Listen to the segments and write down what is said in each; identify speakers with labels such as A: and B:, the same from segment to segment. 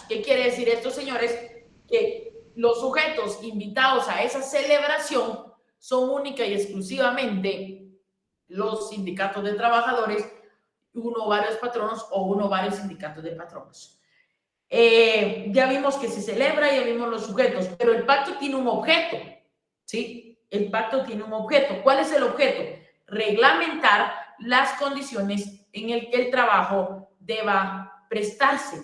A: ¿Qué quiere decir esto, señores? Que los sujetos invitados a esa celebración son única y exclusivamente los sindicatos de trabajadores, uno o varios patronos o uno o varios sindicatos de patronos. Ya vimos que se celebra, ya vimos los sujetos, pero el pacto tiene un objeto, ¿sí? El pacto tiene un objeto. ¿Cuál es el objeto? Reglamentar las condiciones en el que el trabajo deba prestarse,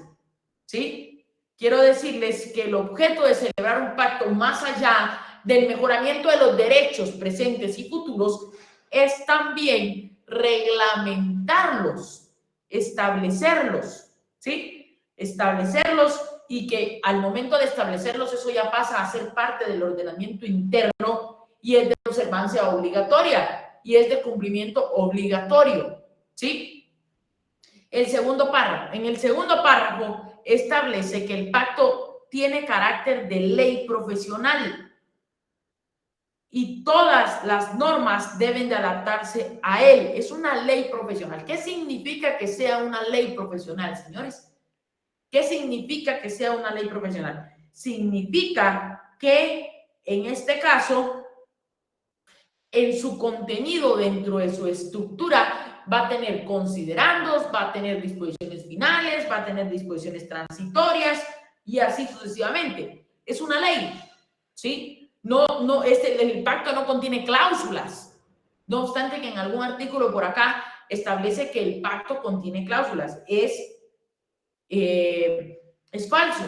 A: ¿sí? Quiero decirles que el objeto de celebrar un pacto, más allá del mejoramiento de los derechos presentes y futuros, es también reglamentarlos, establecerlos, ¿sí? Establecerlos, y que al momento de establecerlos eso ya pasa a ser parte del ordenamiento interno y es de observancia obligatoria y es de cumplimiento obligatorio, ¿sí? El segundo párrafo. En el segundo párrafo establece que el pacto tiene carácter de ley profesional y todas las normas deben de adaptarse a él. Es una ley profesional. ¿Qué significa que sea una ley profesional, señores? ¿Qué significa que sea una ley profesional? Significa que, en este caso, en su contenido, dentro de su estructura, va a tener considerandos, va a tener disposiciones finales, va a tener disposiciones transitorias y así sucesivamente. Es una ley, ¿sí? El pacto no contiene cláusulas. No obstante que en algún artículo por acá establece que el pacto contiene cláusulas. Es falso.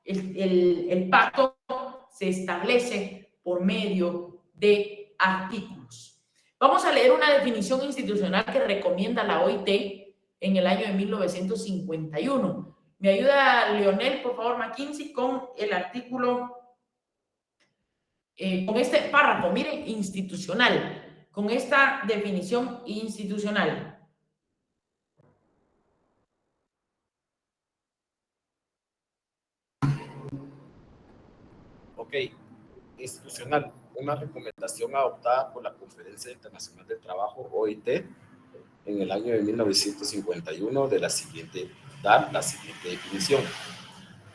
A: El pacto se establece por medio de artículos. Vamos a leer una definición institucional que recomienda la OIT en el año de 1951. ¿Me ayuda Leonel, por favor, McKinsey, con el artículo, con este párrafo, miren, institucional, con esta definición institucional?
B: Ok, institucional, una recomendación adoptada por la Conferencia Internacional del Trabajo, OIT, en el año de 1951, dar la siguiente definición.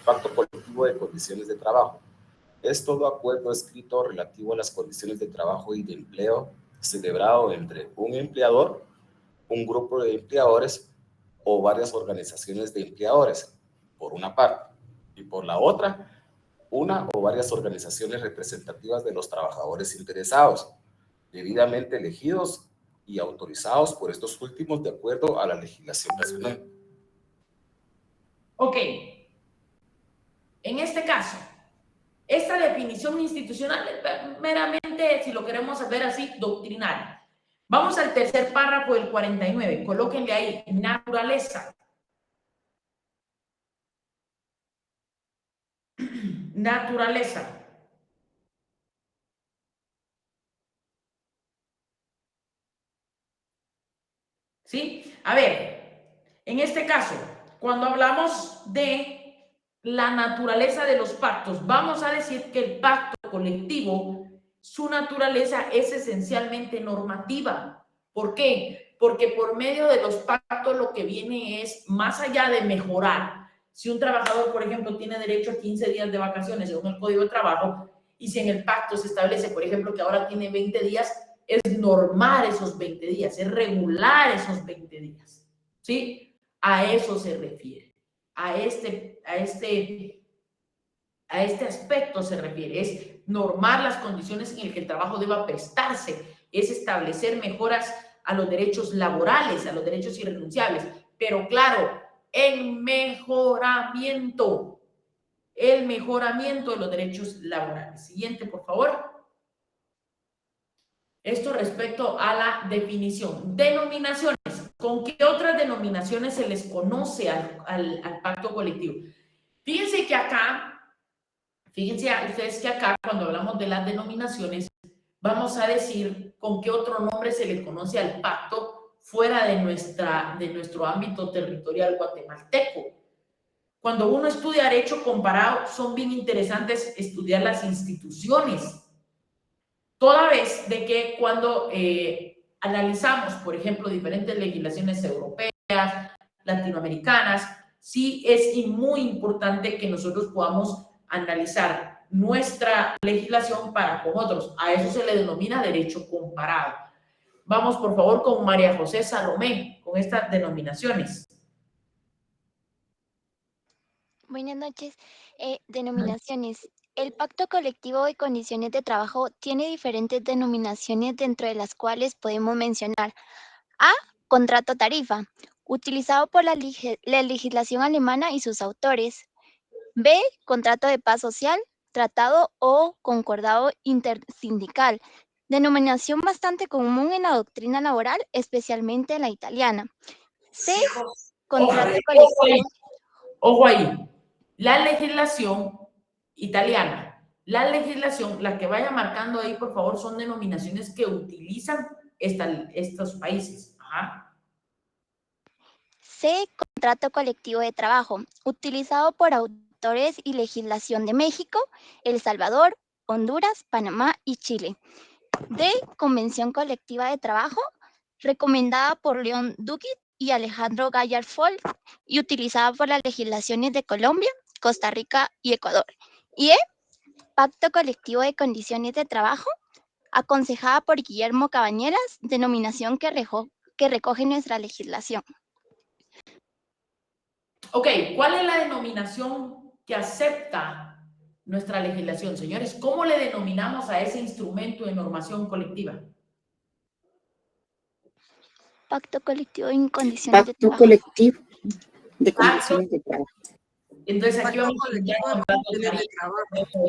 B: Pacto colectivo de condiciones de trabajo. Es todo acuerdo escrito relativo a las condiciones de trabajo y de empleo celebrado entre un empleador, un grupo de empleadores o varias organizaciones de empleadores, por una parte, y por la otra, una o varias organizaciones representativas de los trabajadores interesados, debidamente elegidos y autorizados por estos últimos de acuerdo a la legislación nacional.
A: Ok. En este caso, esta definición institucional es meramente, si lo queremos ver así, doctrinal. Vamos al tercer párrafo del 49. Colóquenle ahí, naturaleza. Naturaleza. ¿Sí? A ver, en este caso, cuando hablamos de la naturaleza de los pactos, vamos a decir que el pacto colectivo, su naturaleza es esencialmente normativa. ¿Por qué? Porque por medio de los pactos lo que viene es, más allá de mejorar, si un trabajador, por ejemplo, tiene derecho a 15 días de vacaciones según el Código de Trabajo, y si en el pacto se establece, por ejemplo, que ahora tiene 20 días, es normar esos 20 días, es regular esos 20 días, ¿sí? A eso se refiere, a este aspecto se refiere, es normar las condiciones en las que el trabajo deba prestarse, es establecer mejoras a los derechos laborales, a los derechos irrenunciables, pero claro, el mejoramiento de los derechos laborales. Siguiente, por favor. Esto respecto a la definición. Denominaciones. ¿Con qué otras denominaciones se les conoce al pacto colectivo? Fíjense ustedes que acá, cuando hablamos de las denominaciones, vamos a decir con qué otro nombre se le conoce al pacto fuera de nuestro ámbito territorial guatemalteco. Cuando uno estudia derecho comparado, son bien interesantes estudiar las instituciones. Toda vez de que cuando analizamos, por ejemplo, diferentes legislaciones europeas, latinoamericanas, sí es muy importante que nosotros podamos analizar nuestra legislación para con otros. A eso se le denomina derecho comparado. Vamos, por favor, con María José Salomé, con estas denominaciones.
C: Buenas noches. Denominaciones. El Pacto Colectivo de Condiciones de Trabajo tiene diferentes denominaciones, dentro de las cuales podemos mencionar: A. Contrato tarifa, utilizado por la legislación alemana y sus autores. B. Contrato de paz social, tratado o concordado intersindical, denominación bastante común en la doctrina laboral, especialmente en la italiana. C. Contrato colectivo.
A: Ojo ahí. La legislación italiana, la legislación, la que vaya marcando ahí, por favor, son denominaciones que utilizan estos países. Ajá.
C: C. Contrato colectivo de trabajo, utilizado por autores y legislación de México, El Salvador, Honduras, Panamá y Chile. D. Convención colectiva de trabajo, recomendada por León Duguid y Alejandro Gallard Folk y utilizada por las legislaciones de Colombia, Costa Rica y Ecuador. Y E. Pacto colectivo de condiciones de trabajo, aconsejada por Guillermo Cabañeras, denominación que recoge nuestra legislación.
A: Ok, ¿cuál es la denominación que acepta nuestra legislación, señores? ¿Cómo le denominamos a ese instrumento de normación colectiva?
C: Pacto colectivo en condiciones de
D: Pacto
C: trabajo.
D: colectivo de condiciones de trabajo.
A: Entonces aquí vamos a
E: colectivo
A: encontrar
E: de
A: contrato
E: condiciones de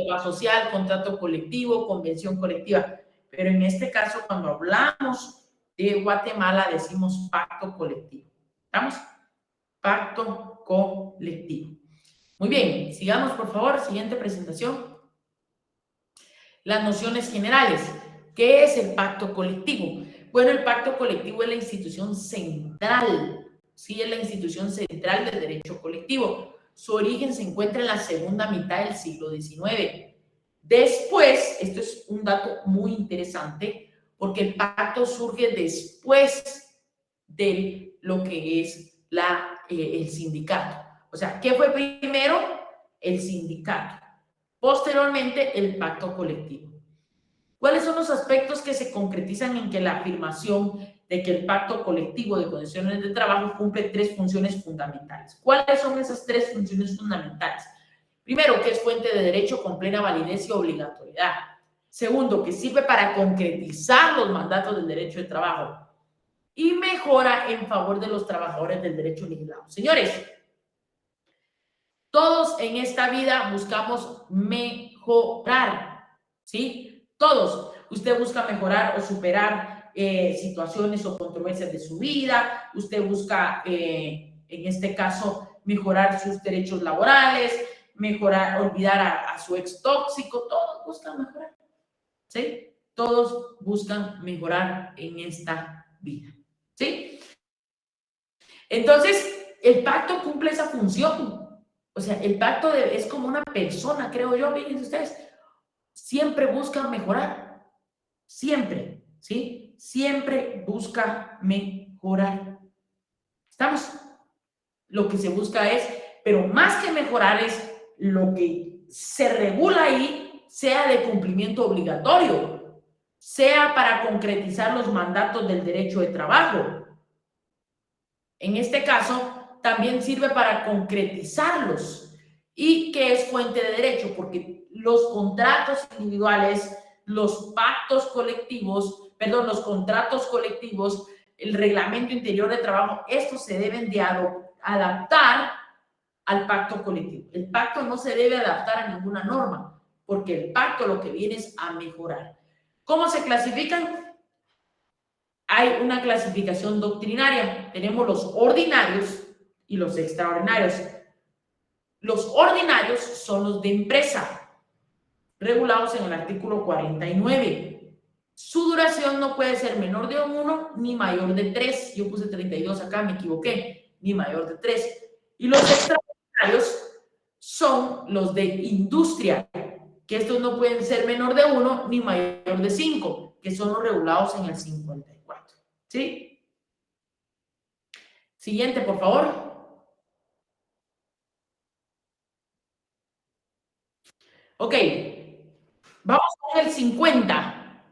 E: trabajo.
A: social, contrato colectivo, convención colectiva. Pero en este caso, cuando hablamos de Guatemala, decimos pacto colectivo. ¿Estamos? Pacto colectivo. Muy bien, sigamos por favor. Siguiente presentación. Las nociones generales. ¿Qué es el pacto colectivo? Bueno, el pacto colectivo es la institución central. Sí, es la institución central del derecho colectivo. Su origen se encuentra en la segunda mitad del siglo XIX. Después, esto es un dato muy interesante, porque el pacto surge después de lo que es el sindicato. O sea, ¿qué fue primero? El sindicato. Posteriormente, el pacto colectivo. ¿Cuáles son los aspectos que se concretizan en que la afirmación de que el pacto colectivo de condiciones de trabajo cumple tres funciones fundamentales? ¿Cuáles son esas tres funciones fundamentales? Primero, que es fuente de derecho con plena validez y obligatoriedad. Segundo, que sirve para concretizar los mandatos del derecho de trabajo. Y mejora en favor de los trabajadores del derecho legislado. Señores, todos en esta vida buscamos mejorar, ¿sí? Todos. Usted busca mejorar o superar situaciones o controversias de su vida. Usted busca, en este caso, mejorar sus derechos laborales, mejorar, olvidar a su ex tóxico. Todos buscan mejorar, ¿sí? Todos buscan mejorar en esta vida, ¿sí? Entonces, el pacto cumple esa función. O sea, el pacto es como una persona, creo yo, fíjense ustedes, siempre busca mejorar, siempre, ¿sí? Siempre busca mejorar. ¿Estamos? Lo que se busca es, pero más que mejorar es lo que se regula ahí, sea de cumplimiento obligatorio, sea para concretizar los mandatos del derecho de trabajo. En este caso, también sirve para concretizarlos. ¿Y qué es fuente de derecho? Porque los contratos individuales, los pactos colectivos, perdón, los contratos colectivos, el reglamento interior de trabajo, estos se deben de adaptar al pacto colectivo. El pacto no se debe adaptar a ninguna norma, porque el pacto lo que viene es a mejorar. ¿Cómo se clasifican? Hay una clasificación doctrinaria. Tenemos los ordinarios y los extraordinarios. Los ordinarios son los de empresa, regulados en el artículo 49. Su duración no puede ser menor de 1 ni mayor de 3. Yo puse 32 acá, me equivoqué. Ni mayor de 3. Y los extraordinarios son los de industria, que estos no pueden ser menor de 1 ni mayor de 5, que son los regulados en el 54. ¿Sí? Siguiente, por favor. Ok, vamos con el 50.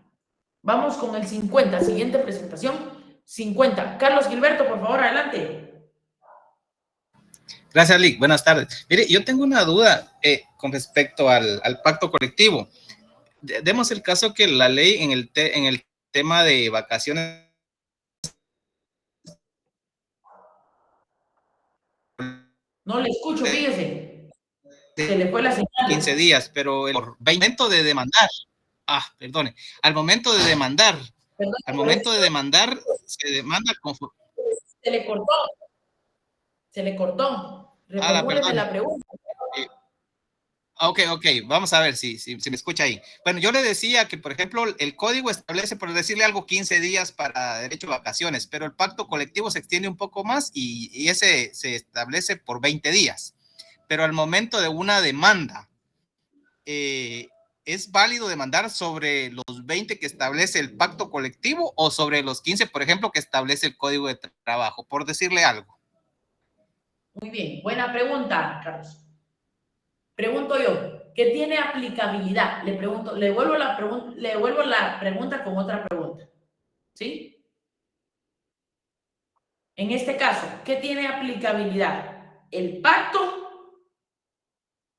A: Vamos con el 50. Siguiente presentación. 50. Carlos Gilberto, por favor, adelante.
E: Gracias, Lick. Buenas tardes. Mire, yo tengo una duda con respecto al pacto colectivo. Demos el caso que la ley en el tema de vacaciones.
A: No le escucho, fíjese. Se le fue la señal.
E: 15 días, pero el momento de demandar, perdone, al momento de demandar, se demanda conforme.
A: Se le cortó. Se le cortó. Reformúleme la pregunta.
E: Ok, vamos a ver si me escucha ahí. Bueno, yo le decía que, por ejemplo, el código establece, por decirle algo, 15 días para derecho a vacaciones, pero el pacto colectivo se extiende un poco más y ese se establece por 20 días. Pero al momento de una demanda, ¿es válido demandar sobre los 20 que establece el pacto colectivo o sobre los 15, por ejemplo, que establece el código de trabajo, por decirle algo?
A: Muy bien, buena pregunta, Carlos. Pregunto yo, ¿qué tiene aplicabilidad? Le pregunto, le devuelvo la pregunta con otra pregunta. ¿Sí? En este caso, ¿qué tiene aplicabilidad? ¿El pacto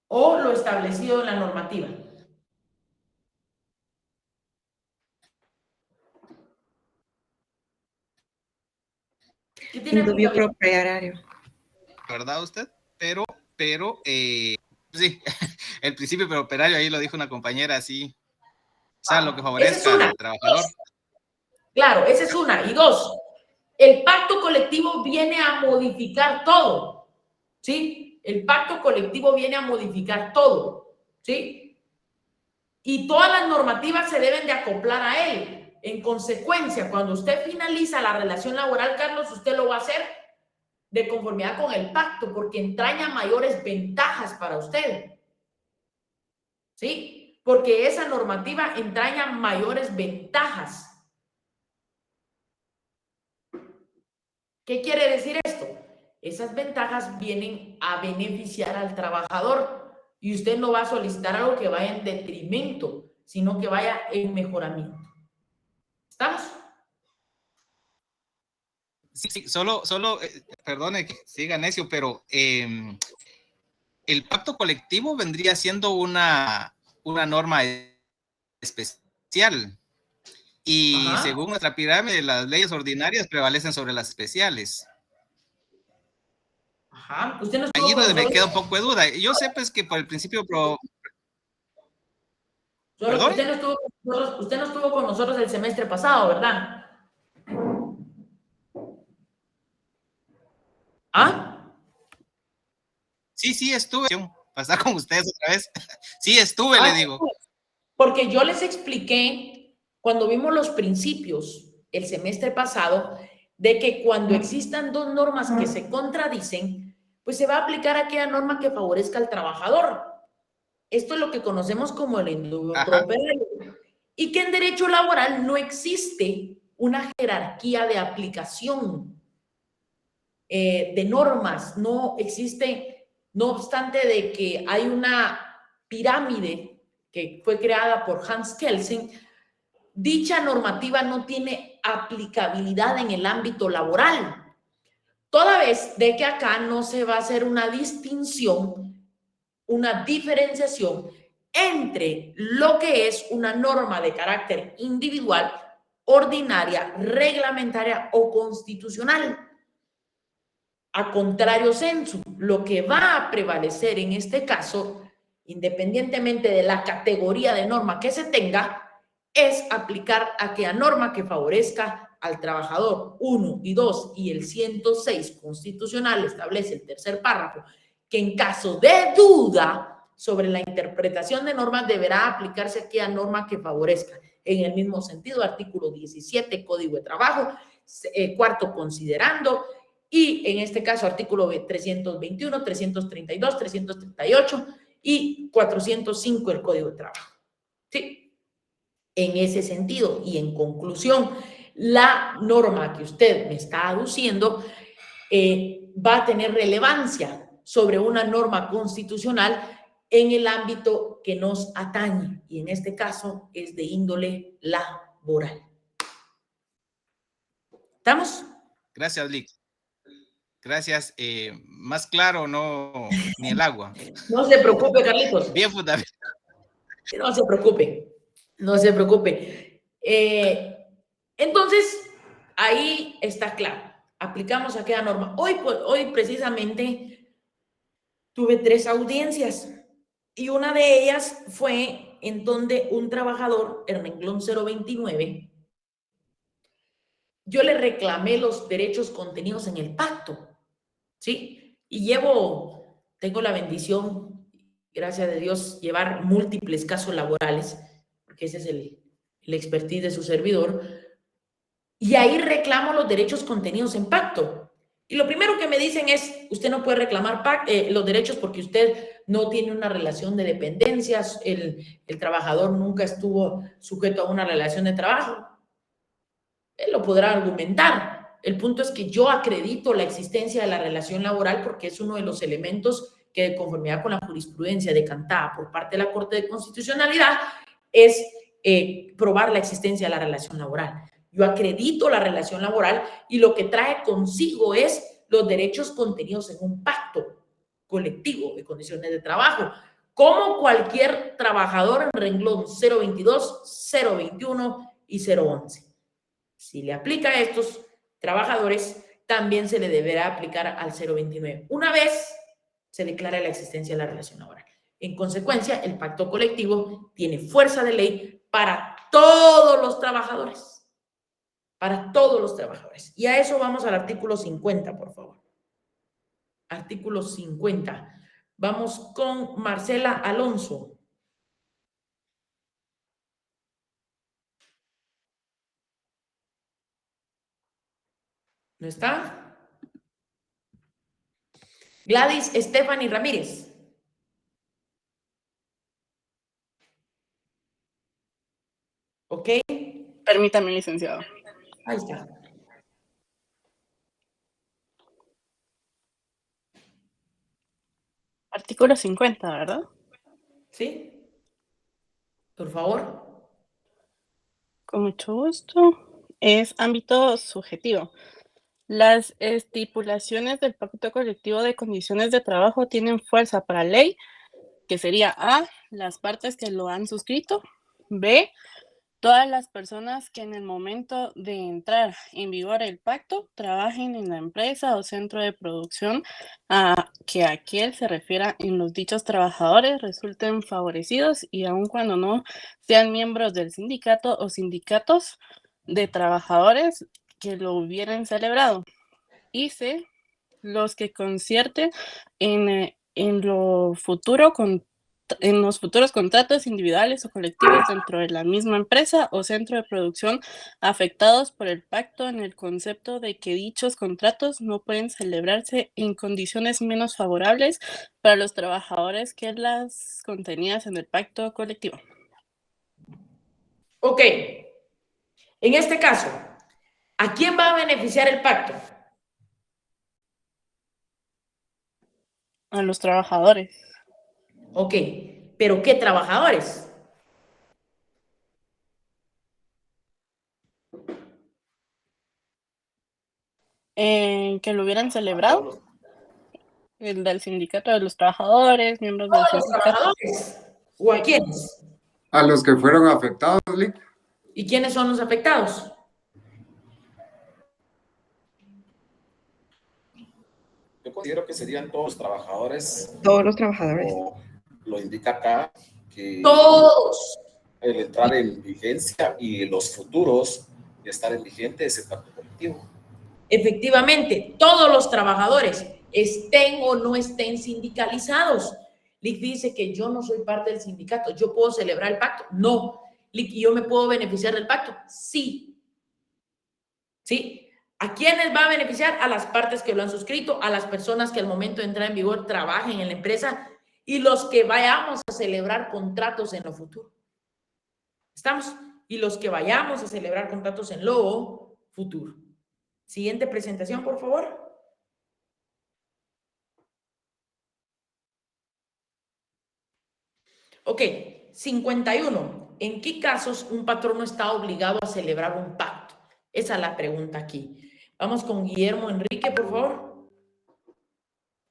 A: o lo establecido en la normativa? ¿Qué tiene
D: Indubio
A: aplicabilidad?
D: pro horario.
E: ¿Verdad usted? Pero, sí, el principio operario, ahí lo dijo una compañera, sí. O sea, lo que favorezca al trabajador.
A: Claro, esa es una. Y dos, el pacto colectivo viene a modificar todo, ¿sí? El pacto colectivo viene a modificar todo, ¿sí? Y todas las normativas se deben de acoplar a él. En consecuencia, cuando usted finaliza la relación laboral, Carlos, usted lo va a hacer de conformidad con el pacto, porque entraña mayores ventajas para usted, ¿sí? Porque esa normativa entraña mayores ventajas. ¿Qué quiere decir esto? Esas ventajas vienen a beneficiar al trabajador y usted no va a solicitar algo que vaya en detrimento, sino que vaya en mejoramiento. ¿Estamos?
E: Sí, solo perdone que siga necio, pero el pacto colectivo vendría siendo una norma especial. Y
A: Ajá.
E: según nuestra pirámide, las leyes ordinarias prevalecen sobre las especiales.
A: Ajá. Usted no
E: Ahí donde me queda un poco de duda. Yo sé pues que por el principio
A: Solo usted no estuvo con nosotros el semestre pasado, ¿verdad? ¿Ah?
E: Sí, estuve. Pasar con ustedes otra vez. Sí, estuve, le digo.
A: Porque yo les expliqué cuando vimos los principios el semestre pasado de que cuando existan dos normas que se contradicen, pues se va a aplicar aquella norma que favorezca al trabajador. Esto es lo que conocemos como el indubio pro operario. Y que en derecho laboral no existe una jerarquía de aplicación de normas, no existe, no obstante de que hay una pirámide que fue creada por Hans Kelsen, dicha normativa no tiene aplicabilidad en el ámbito laboral, toda vez de que acá no se va a hacer una distinción, una diferenciación entre lo que es una norma de carácter individual, ordinaria, reglamentaria o constitucional. A contrario sensu, lo que va a prevalecer en este caso, independientemente de la categoría de norma que se tenga, es aplicar aquella norma que favorezca al trabajador. 1 y 2 y el 106 constitucional establece el tercer párrafo que en caso de duda sobre la interpretación de normas deberá aplicarse aquella norma que favorezca. En el mismo sentido, artículo 17, Código de Trabajo, cuarto considerando, y en este caso artículo 321, 332, 338 y 405 del Código de Trabajo. Sí, en ese sentido y en conclusión, la norma que usted me está aduciendo va a tener relevancia sobre una norma constitucional en el ámbito lo que nos atañe, y en este caso es de índole laboral. ¿Estamos?
E: Gracias, Lick. Gracias. Más claro, no, ni el agua.
A: No se preocupe, Carlitos.
E: Bien fundamental.
A: No se preocupe, no se preocupe. Entonces, ahí está claro. Aplicamos aquella norma. Hoy precisamente tuve 3 audiencias y una de ellas fue en donde un trabajador, el renglón 029, yo le reclamé los derechos contenidos en el pacto, ¿sí? Y tengo la bendición, gracias a Dios, llevar múltiples casos laborales, porque ese es el expertise de su servidor, y ahí reclamo los derechos contenidos en pacto. Y lo primero que me dicen es, usted no puede reclamar los derechos porque usted no tiene una relación de dependencias, el trabajador nunca estuvo sujeto a una relación de trabajo. Él lo podrá argumentar. El punto es que yo acredito la existencia de la relación laboral porque es uno de los elementos que, de conformidad con la jurisprudencia decantada por parte de la Corte de Constitucionalidad, es probar la existencia de la relación laboral. Yo acredito la relación laboral y lo que trae consigo es los derechos contenidos en un pacto colectivo de condiciones de trabajo, como cualquier trabajador en renglón 022, 021 y 011. Si le aplica a estos trabajadores, también se le deberá aplicar al 029, una vez se declara la existencia de la relación laboral. En consecuencia, el pacto colectivo tiene fuerza de ley para todos los trabajadores. Para todos los trabajadores. Y a eso vamos al artículo 50, por favor. Artículo 50. Vamos con Marcela Alonso. ¿No está? Gladys Stephanie Ramírez. ¿Ok?
D: Permítame, licenciado.
A: Ahí está.
D: Artículo 50, ¿verdad?
A: ¿Sí? Por favor.
D: Con mucho gusto. Es ámbito subjetivo. Las estipulaciones del pacto colectivo de condiciones de trabajo tienen fuerza para ley, que sería A, las partes que lo han suscrito, B, todas las personas que en el momento de entrar en vigor el pacto trabajen en la empresa o centro de producción a que aquel se refiera en los dichos trabajadores resulten favorecidos y aun cuando no sean miembros del sindicato o sindicatos de trabajadores que lo hubieran celebrado. Y C, los que concierte en los futuros contratos individuales o colectivos dentro de la misma empresa o centro de producción afectados por el pacto en el concepto de que dichos contratos no pueden celebrarse en condiciones menos favorables para los trabajadores que las contenidas en el pacto colectivo.
A: Ok. En este caso, ¿a quién va a beneficiar el pacto?
D: A los trabajadores.
A: Ok. ¿Pero qué trabajadores?
D: Que lo hubieran celebrado. El del sindicato de los trabajadores, miembros del
A: ¿A los
D: sindicato.
A: trabajadores? ¿O a quiénes?
F: A los que fueron afectados, Lick.
A: ¿Y quiénes son los afectados?
B: Yo considero que serían todos los trabajadores.
D: Todos los trabajadores.
B: Como lo indica acá, que
A: Todos.
B: el entrar en vigencia y los futuros de estar en vigente ese pacto colectivo.
A: Efectivamente, todos los trabajadores, estén o no estén sindicalizados. Lick dice que yo no soy parte del sindicato, ¿yo puedo celebrar el pacto? No. Lick, ¿y yo me puedo beneficiar del pacto? Sí. ¿Sí? ¿A quiénes va a beneficiar? A las partes que lo han suscrito, a las personas que al momento de entrar en vigor trabajen en la empresa y los que vayamos a celebrar contratos en lo futuro. ¿Estamos? Y los que vayamos a celebrar contratos en lo futuro. Siguiente presentación, por favor. Ok, 51. ¿En qué casos un patrono está obligado a celebrar un pacto? Esa es la pregunta aquí. Vamos con Guillermo Enrique, por favor.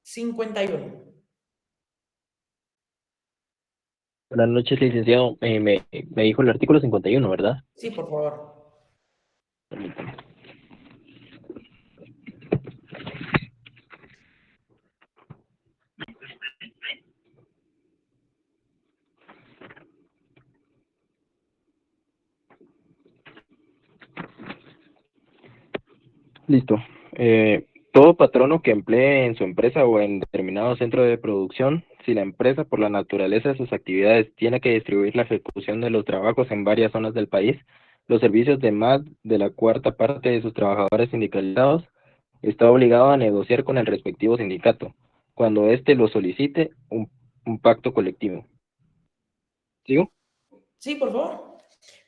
A: 51.
G: Buenas noches, licenciado. Me dijo el artículo 51, ¿verdad?
A: Sí, por favor.
G: Permítame. Listo. Todo patrono que emplee en su empresa o en determinado centro de producción, si la empresa por la naturaleza de sus actividades tiene que distribuir la ejecución de los trabajos en varias zonas del país, los servicios de más de la cuarta parte de sus trabajadores sindicalizados, está obligado a negociar con el respectivo sindicato, cuando éste lo solicite, un pacto colectivo. ¿Sigo?
A: Sí, por favor.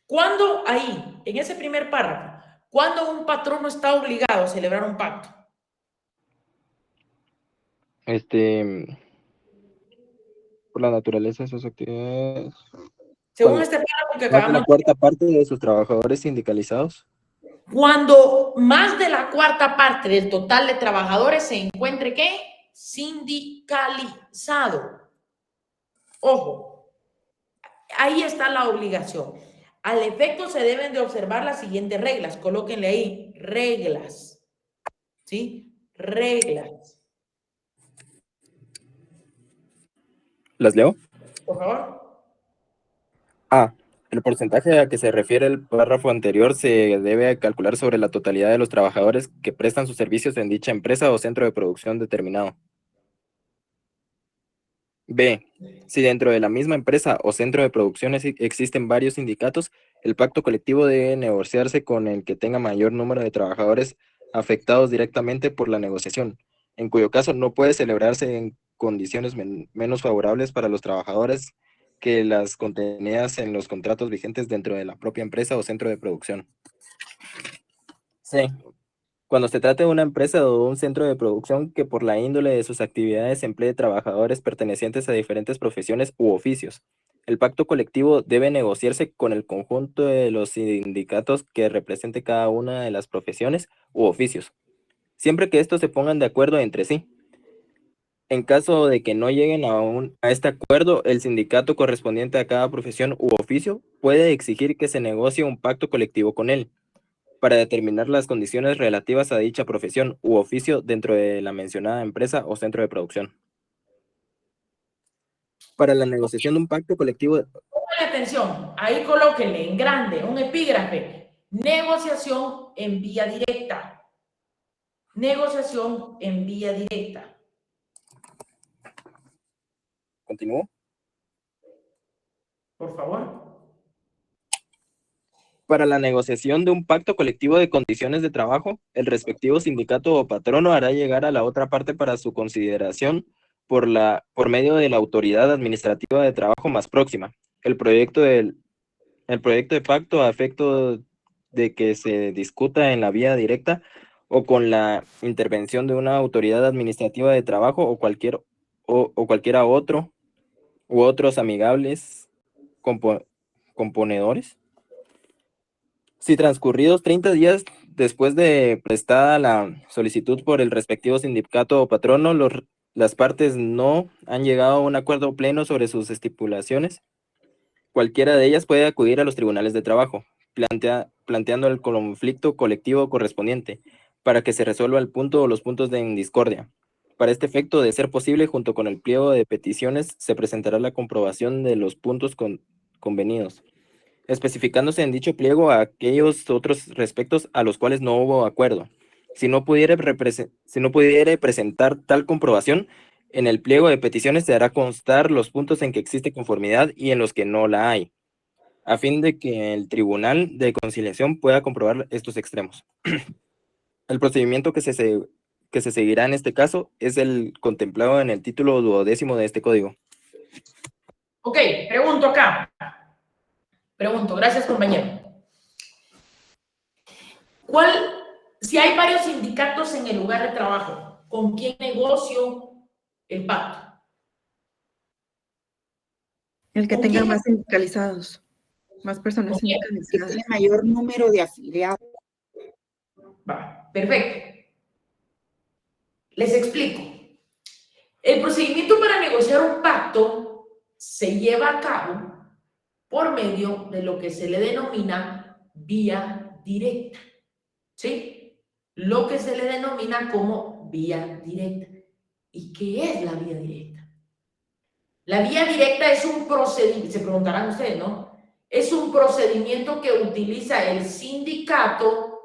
A: ¿Cuándo ahí, en ese primer párrafo, cuándo un patrono está obligado a celebrar un pacto?
G: Por la naturaleza de sus actividades.
A: Según este párrafo que
G: Más de la
A: acabamos
G: cuarta parte de sus trabajadores sindicalizados.
A: Cuando más de la cuarta parte del total de trabajadores se encuentre, ¿qué? Sindicalizado. Ojo, ahí está la obligación. Al efecto se deben de observar las siguientes reglas. Colóquenle ahí, reglas. ¿Sí? Reglas.
G: ¿Las leo?
A: Por favor.
G: A. El porcentaje a que se refiere el párrafo anterior se debe calcular sobre la totalidad de los trabajadores que prestan sus servicios en dicha empresa o centro de producción determinado. B. Si dentro de la misma empresa o centro de producción existen varios sindicatos, el pacto colectivo debe negociarse con el que tenga mayor número de trabajadores afectados directamente por la negociación, en cuyo caso no puede celebrarse en condiciones menos favorables para los trabajadores que las contenidas en los contratos vigentes dentro de la propia empresa o centro de producción. C. Cuando se trate de una empresa o un centro de producción que por la índole de sus actividades emplee trabajadores pertenecientes a diferentes profesiones u oficios, el pacto colectivo debe negociarse con el conjunto de los sindicatos que represente cada una de las profesiones u oficios, siempre que estos se pongan de acuerdo entre sí. En caso de que no lleguen a este acuerdo, el sindicato correspondiente a cada profesión u oficio puede exigir que se negocie un pacto colectivo con él, para determinar las condiciones relativas a dicha profesión u oficio dentro de la mencionada empresa o centro de producción. Para la negociación de un pacto colectivo,
A: Pongan atención. Ahí colóquenle en grande un epígrafe. Negociación en vía directa. Negociación en vía directa.
G: ¿continúo?
A: Por favor.
G: Para la negociación de un pacto colectivo de condiciones de trabajo, el respectivo sindicato o patrono hará llegar a la otra parte para su consideración por medio de la autoridad administrativa de trabajo más próxima el proyecto de pacto a efecto de que se discuta en la vía directa o con la intervención de una autoridad administrativa de trabajo o cualquiera otro u otros amigables componedores. Si transcurridos 30 días después de prestada la solicitud por el respectivo sindicato o patrono, las partes no han llegado a un acuerdo pleno sobre sus estipulaciones, cualquiera de ellas puede acudir a los tribunales de trabajo, planteando el conflicto colectivo correspondiente, para que se resuelva el punto o los puntos en discordia. Para este efecto, de ser posible, junto con el pliego de peticiones, se presentará la comprobación de los puntos convenidos, especificándose en dicho pliego a aquellos otros respectos a los cuales no hubo acuerdo. Si no pudiere presentar tal comprobación, en el pliego de peticiones se hará constar los puntos en que existe conformidad y en los que no la hay, a fin de que el Tribunal de Conciliación pueda comprobar estos extremos. El procedimiento que se seguirá en este caso es el contemplado en el título 12º de este código.
A: Ok, pregunto acá. Gracias, compañero. Si hay varios sindicatos en el lugar de trabajo, ¿con quién negocio el pacto?
H: El que
A: ¿Con
H: tenga
A: quién?
H: más sindicalizados, más personas
A: ¿Con quién?
I: Que
H: sindicalizadas.
I: tiene mayor número de afiliados.
A: Va, perfecto. Les explico. El procedimiento para negociar un pacto se lleva a cabo por medio de lo que se le denomina vía directa, ¿sí? Lo que se le denomina como vía directa. ¿Y qué es la vía directa? La vía directa es un procedimiento, se preguntarán ustedes, ¿no? Es un procedimiento que utiliza el sindicato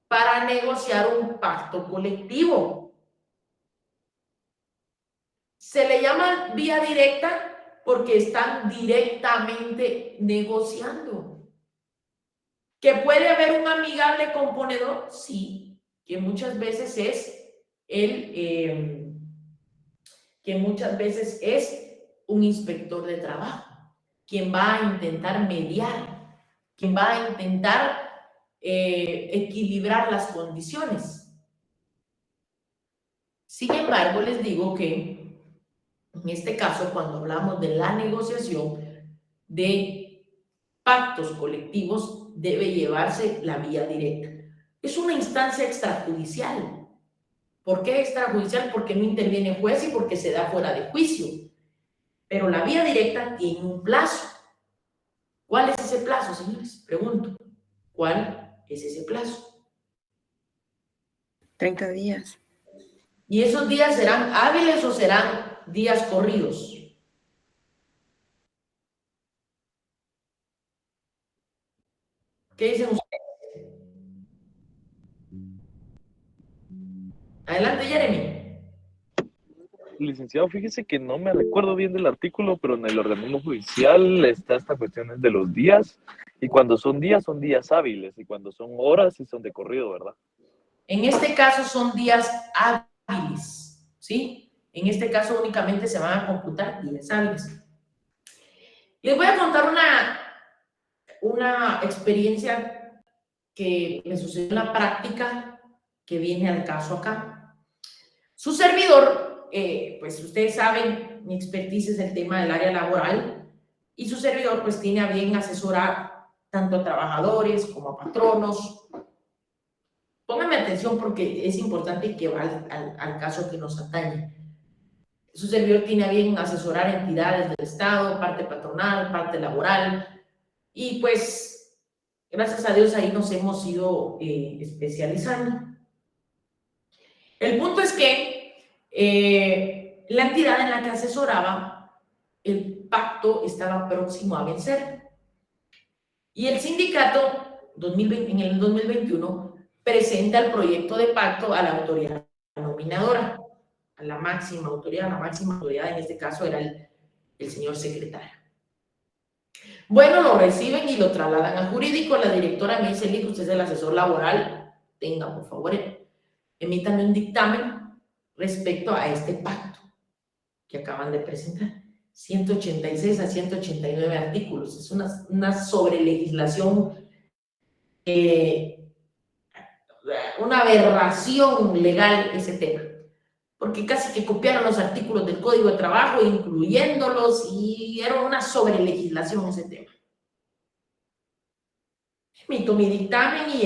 A: para negociar un pacto colectivo. Se le llama vía directa porque están directamente negociando. ¿Que puede haber un amigable componedor? Sí, que muchas veces es un inspector de trabajo, quien va a intentar mediar, quien va a intentar equilibrar las condiciones. Sin embargo, les digo que en este caso, cuando hablamos de la negociación de pactos colectivos, debe llevarse la vía directa. Es una instancia extrajudicial. ¿Por qué extrajudicial? Porque no interviene el juez y porque se da fuera de juicio. Pero la vía directa tiene un plazo. ¿Cuál es ese plazo, señores? Pregunto. ¿Cuál es ese plazo?
H: 30 días.
A: ¿Y esos días serán hábiles o serán días corridos? ¿Qué dicen ustedes? Adelante, Jeremy.
J: Licenciado, fíjese que no me recuerdo bien del artículo, pero en el organismo judicial está esta cuestión de los días, y cuando son días hábiles, y cuando son horas sí son de corrido, ¿verdad?
A: En este caso son días hábiles, ¿sí? En este caso únicamente se van a computar días hábiles. Les voy a contar una experiencia que me sucedió en la práctica que viene al caso acá. Su servidor, pues ustedes saben, mi expertise es el tema del área laboral y su servidor pues tiene a bien asesorar tanto a trabajadores como a patronos. Pónganme atención porque es importante que va al caso que nos atañe. Su servidor tiene a bien asesorar entidades del Estado, parte patronal, parte laboral, y pues, gracias a Dios, ahí nos hemos ido especializando. El punto es que la entidad en la que asesoraba, el pacto estaba próximo a vencer. Y el sindicato, en el 2021, presenta el proyecto de pacto a la autoridad nominadora, a la máxima autoridad en este caso era el señor secretario. Bueno, lo reciben y lo trasladan al jurídico. La directora me dice: Lick, usted es el asesor laboral, tenga, por favor, emítanme un dictamen respecto a este pacto que acaban de presentar. 186 a 189 artículos. Es una sobrelegislación, una aberración legal ese tema. Porque casi que copiaron los artículos del Código de Trabajo, incluyéndolos, y era una sobrelegislación ese tema. Emito mi dictamen y